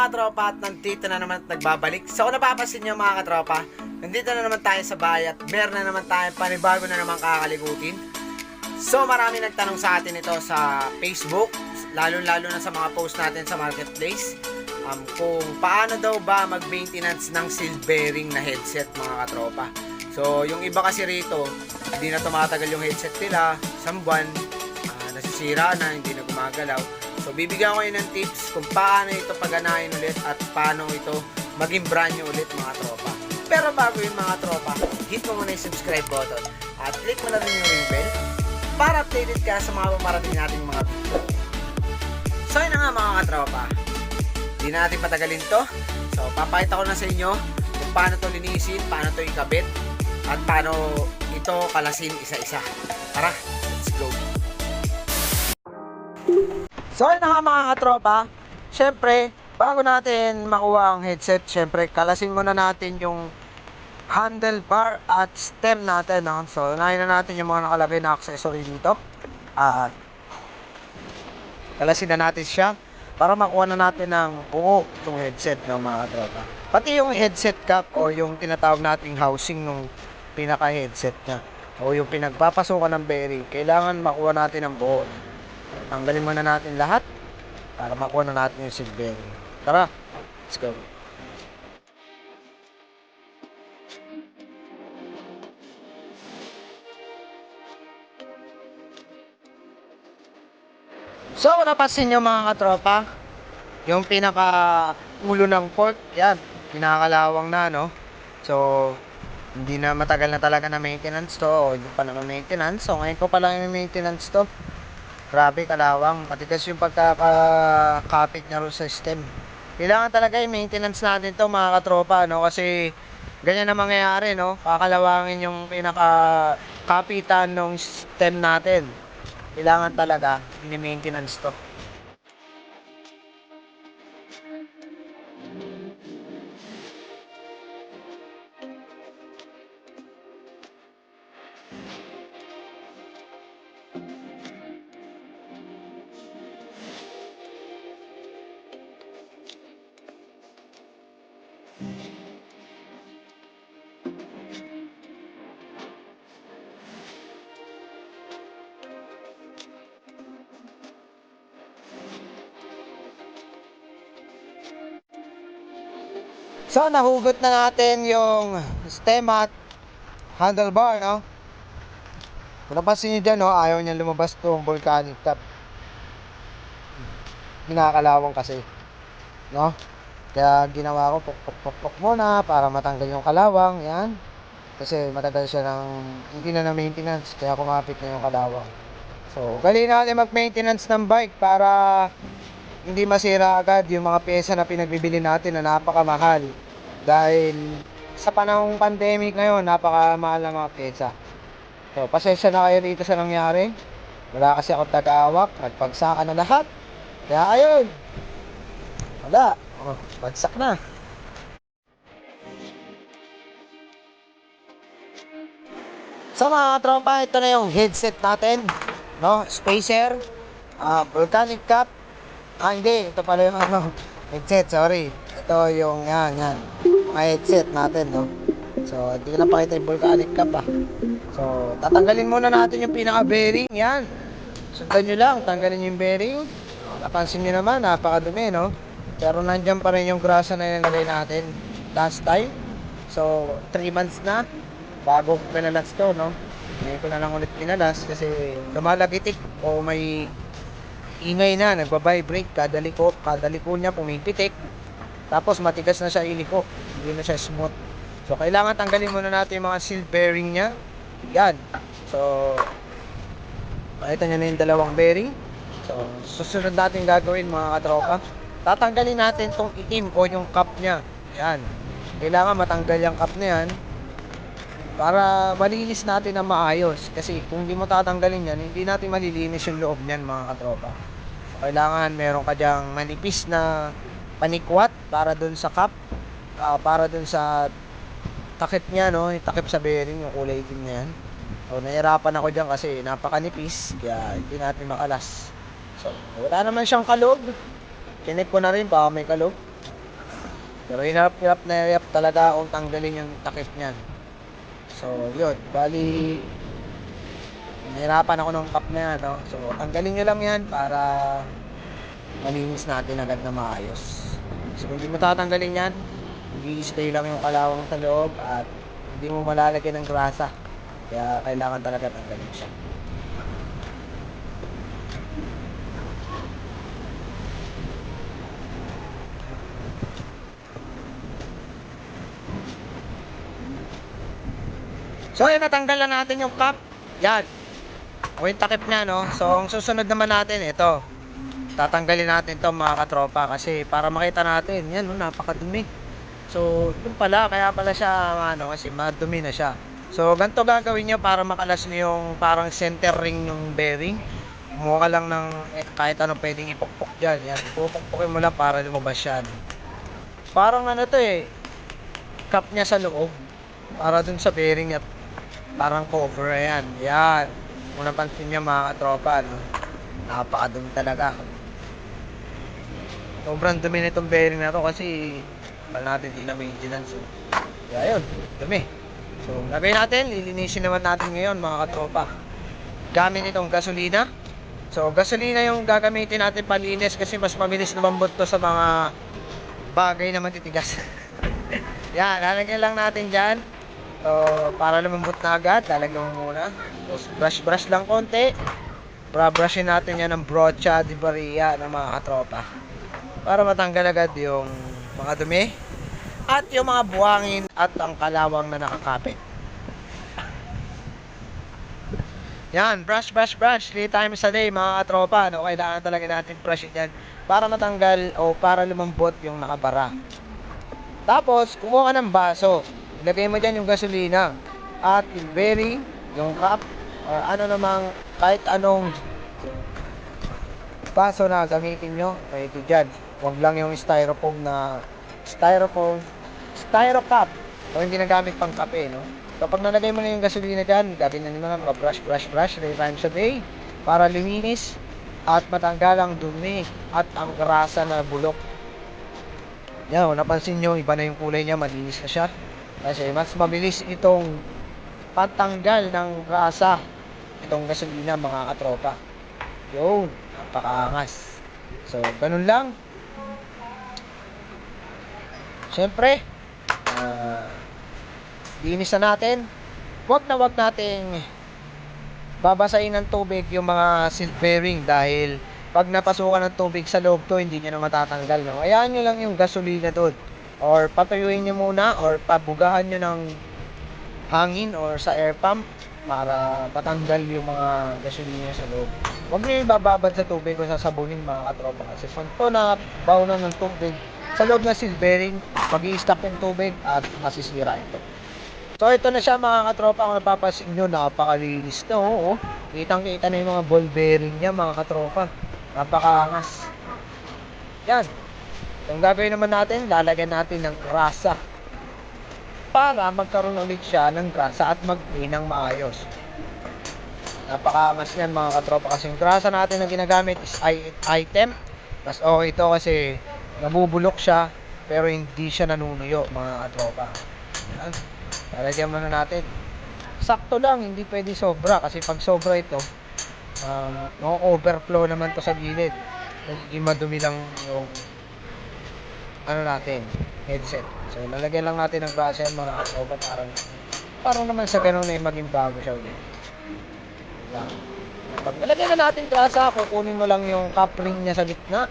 mga katropa at nandito na naman at nagbabalik. So kung napapansin nyo mga katropa, nandito na naman tayo sa bahay at meron na naman tayo panibago na naman kakaligutin. So marami nagtanong sa atin ito sa Facebook, lalo na sa mga post natin sa marketplace, kung paano daw ba mag-maintenance ng seal bearing na headset mga katropa. So yung iba kasi rito, hindi na tumatagal yung headset nila, isang buwan, nasisira na, hindi na gumagalaw. So bibigyan ko kayo ng tips kung paano ito paganahin ulit at paano ito maging brand new ulit mga tropa. Pero bago yun mga tropa, hit mo muna yung subscribe button at click mo na rin yung ring bell para updated ka sa mga pamarating nating mga video. So yun na nga mga katropa, hindi na natin patagalin to. So papakita ko na sa inyo kung paano to linisin, paano to ikabit at paano ito kalasin isa-isa. Tara, let's go! So yun na nga mga katropa, syempre bago natin makuha ang headset, syempre kalasin muna natin yung handlebar at stem natin, no? So unahin na natin yung mga nakalagay na accessory dito at kalasin na natin siya para makuha na natin ng buo itong headset ng mga katropa. Pati yung headset cap o yung tinatawag nating housing ng pinaka headset nya o yung pinagpapasukan ng bearing, kailangan makuha natin ng buo. Tanggalin muna natin lahat para makuha na natin yung seal bearing. Tara, let's go. So, kung napansin nyo mga katropa, yung pinaka ulo ng fork, yan, pinakalawang na, no? So, hindi na matagal na talaga na maintenance to, o hindi pa naman maintenance. So, ngayon ko pa lang yung maintenance to. Grabe kalawang, matigas yung pagkakapit niya rin sa stem. Kailangan talaga yung maintenance natin to mga katropa, no? Kasi ganyan na mangyayari, no? Kakalawangin yung pinaka-kapitan ng stem natin. Kailangan talaga i-maintenance to. So, nahugot na natin yung stem at handlebar, no? Kung napansin nyo dyan, no, ayaw niya lumabas itong volcanic top. Hinakalawang kasi, no? Kaya ginawa ko, pok muna para matanggal yung kalawang, yan. Kasi matagal siya hindi na maintenance, kaya kumapit na yung kalawang. So, galing natin mag-maintenance ng bike para hindi masira agad yung mga pyesa na pinagbibili natin na napakamahal. Dahil sa panahong pandemic ngayon, napakamahal ng mga pyesa. So, pasensya na kayo dito sa nangyari. Wala kasi akong taga-awak, nagpagsaka na lahat. Kaya ayun, wala, bagsak na. So mga tropa, ito na yung headset natin, no? Spacer, volcanic cap. Hindi, ito pala yung headset, sorry. Ito yung yan, mga headset natin, no? So, hindi ko na pakita yung volcanic cap, So, tatanggalin muna natin yung pinaka-bearing, yan. Sundan nyo lang, tanggalin yung bearing. Napansin nyo naman, napakadumi, no? Pero nandyan pa rin yung grasa na nilagay natin last time. So, 3 months na bago pinalas to, no? Ngayon ko na lang ulit pinalas kasi lumalagitik o may ingay na, nagbabibrate kada liko niya pumipitik. Tapos matigas na siya iliko, hindi na siya smooth. So kailangan tanggalin muna natin yung mga seal bearing niya. Yan. So makita niyo na yung dalawang bearing. So susunod natin gagawin mga katropa, tatanggalin natin tong itim o yung cap niya. Yan. Kailangan matanggal yung cap na yan para malinis natin na maayos. Kasi kung hindi mo tatanggalin yan, hindi natin malilinis yung loob niyan mga katropa. So, kailangan meron ka dyang manipis na panikwat para dun sa cap, para dun sa takip niya, no? Yung takip sa bearing, yung kulay itim na yan. So nahirapan ako dyan kasi napakanipis, kaya hindi natin makalas. So wala naman siyang kalog. Chinek ko na rin baka may kalog. Pero hirap na hirap talaga akong tanggalin yung takip niyan. So, yun. Bali, nahirapan ako ng cup na yan, no? So, tanggalin nyo lang yan para malinis natin agad na maayos. So, kung hindi mo tatanggalin yan, i-stay lang yung kalawang sa loob at hindi mo malalagyan ng grasa. Kaya kailangan talaga tanggalin siya. So, yun, natanggal na natin yung cup. Yan. O yung takip niya, no? So, ang susunod naman natin, ito. Tatanggalin natin to mga katropa kasi para makita natin. Yan, no? Napakadumi. So, yun pala. Kaya pala siya, ano, kasi madumi na siya. So, ganito gagawin nyo para makalas nyo yung parang center ring ng bearing. Kumuha ka lang ng kahit anong pwedeng ipukpok dyan. Yan, ipupukpukin mo lang para lumabas yan. Parang ano to eh, cup niya sa loob. Para dun sa bearing at parang cover, ayan. Yan. Kung napansin nyo mga katropa, no? Napakadumi talaga. Sobrang dumi na itong bearing na to kasi wala natin ina-maintenance. Kaya yun, dumi. So, lagay natin, lilinisin naman natin ngayon mga katropa. Gamit itong gasolina. So, gasolina yung gagamitin natin palinis kasi mas mabilis lumambot to sa mga bagay na matitigas. Yan, lalagyan lang natin dyan. So, para lumambot na agad, lalagyan mo muna. Tapos, brush lang konti. Brushin natin yan ng brocha di Varia ng mga katropa. Para matanggal agad yung mga dumi at yung mga buhangin at ang kalawang na nakakapit. Yan, brush 3 times a day mga katropa. No? Kailangan talaga natin brushin yan para matanggal o para lumambot yung nakabara. Tapos, kumuha ka ng baso. Ilagay mo dyan yung gasolina at yung bearing, yung cup, or ano namang kahit anong baso na gamitin nyo, pwede dyan. Huwag lang yung styro cup o hindi nagamit pang kape, no? Kapag nalagay mo na yung gasolina dyan, gawin na naman brush 3 times a day para luminis at matanggal ang dumi at ang grasa na bulok. Yan, kung napansin nyo, iba na yung kulay niya, malinis na siya. Kasi mas mabilis itong patanggal ng grasa itong gasolina mga katropa. Yun, napakaangas. So, ganun lang. Siyempre, linis na natin. Wag nating babasahin ng tubig yung mga seal bearing dahil pag napasukan ng tubig sa loob to, hindi nyo na matatanggal. No? Hayaan nyo lang yung gasolina doon. Or patuyuin nyo muna or pabugahan nyo ng hangin or sa air pump para patanggal yung mga gasolina sa loob. Huwag nyo ibababad sa tubig o sasabunin mga katropa kasi pag ito na bawnan ng tubig sa loob ng seal bearing, mag-i-stack yung tubig at masisira ito. So ito na siya mga katropa, kung napapansin nyo, napakalinis na. Oo. Kitang-kita na yung mga ball bearing niya mga katropa. Napakaangas. Yan. Yung gagawin naman natin, lalagyan natin ng grasa para magkaroon ulit siya ng grasa at mag-clean ng maayos. Napakaangas yan mga katropa kasi yung grasa natin na ginagamit is item. Mas okay ito kasi nabubulok siya pero hindi siya nanunuyo mga katropa. Yan. Lalagyan muna natin. Sakto lang, hindi pwede sobra kasi pag sobra ito, overflow naman to sa gilid. Hindi madumi lang yung natin, headset. So, lalagyan lang natin ng grasa yan mga katropa parang naman sa ganun na maging bago siya ulit. Pag nalagyan na natin grasa, kukunin mo lang yung cup ring niya sa gitna.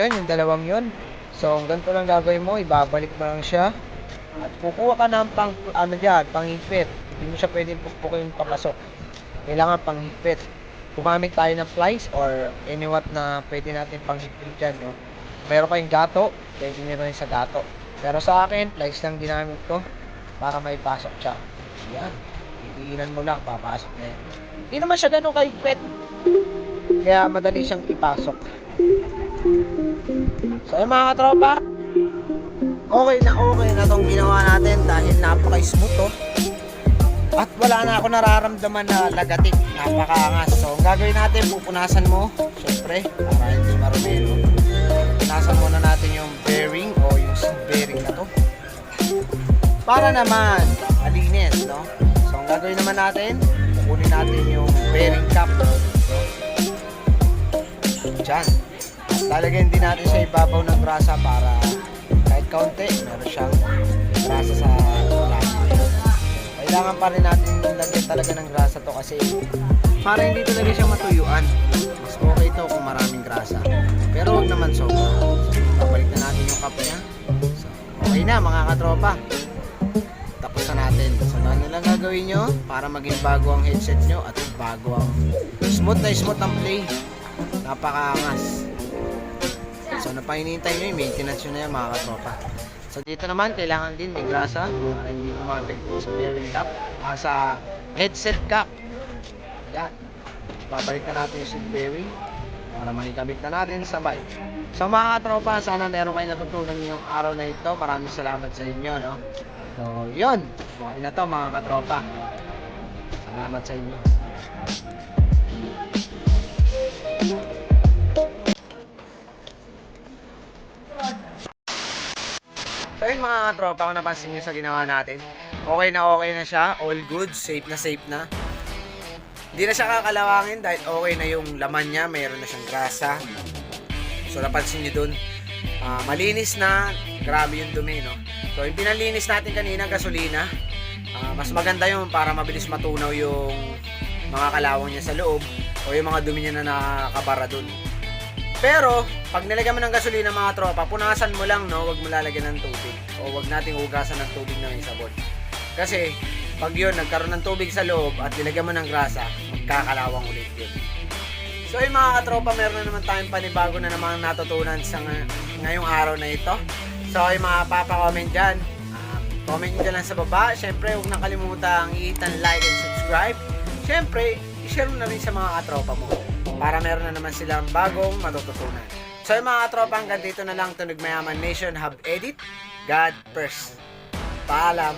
Yun, yung dalawang yun. So, ganito lang gagawin mo, ibabalik mo lang siya. At kukuha ka ng panghigpit. Hindi mo siya pwedeng pukpukin papasok. Kailangan panghigpit. Gumamit tayo ng plies or what na pwede natin panghigpit dyan, no? Meron kayong gato, pwede nyo rin sa gato. Pero sa akin, plies lang ginamit ko para may pasok siya. Yan. Iinan mo lang, papasok na yan. Hindi naman siya ganun kahigpit. Kaya madali siyang ipasok. So yung mga katropa, okay na tong ginawa natin dahil napaka-smooth to. At wala na ako nararamdaman na lagatik, napakaangas. So ang gagawin natin, pupunasan mo, syempre, para hindi marumi, no? Pupunasan muna natin yung bearing o yung seat bearing na to. para naman malinis, no? So ang gagawin naman natin, kukunin natin yung bearing cap, no? Diyan. Lalagyan din natin sa ibabaw ng grasa para kahit kaunti, meron siyang grasa sa lalim. Kailangan pa rin natin lagyan talaga ng grasa to kasi para hindi talaga siya matuyuan. Mas okay to kung maraming grasa. Pero huwag naman sobra. So, babalik na natin yung cup niya. So, okay na mga katropa. Tapos na natin. So, ano lang gagawin nyo para maging bago ang headset nyo at bago ang smooth ang play. Napakaangas. So, ano pa hinihintay nyo? Maintenance nyo na yan mga katropa. So, dito naman, kailangan din may grasa para hindi kumapekto sa bearing cap sa headset cap. Yan. Babalik na natin yung seat bearing para maikabit na natin sabay. So, mga katropa, sana meron kayo natutunan yung araw na ito. Maraming salamat sa inyo, no? So, yun. Okay na to mga katropa. Salamat sa inyo. So yun mga tropa, kung napansin nyo sa ginawa natin, okay na siya, all good, safe na. Hindi na siya kakalawangin dahil okay na yung laman niya, mayroon na siyang grasa. So napansin nyo dun, malinis na, grabe yung dumi, no? So yung pinalinis natin kanina, gasolina, mas maganda yun para mabilis matunaw yung mga kalawang niya sa loob o yung mga dumi niya na nakabara dun. Pero, pag nilagyan mo ng gasolina mga tropa, punasan mo lang, no? Huwag mo lalagyan ng tubig. O huwag nating hugasan ng tubig na may sabon. Kasi, pag yun, nagkaroon ng tubig sa loob at nilagyan mo ng grasa, magkakalawang ulit yun. So, yung mga katropa, meron na naman tayong panibago na naman natutunan sa ngayong araw na ito. So, yung mga papa-comment dyan, comment nyo dyan lang sa baba. Siyempre, huwag nakalimutan i-hit ang like and subscribe. Siyempre, i-share mo na rin sa mga katropa mo para meron na naman silang bagong matututunan. So yung mga katropa, hanggang dito na lang. Tunog Mayaman Nation Hub Edit. God first. Paalam.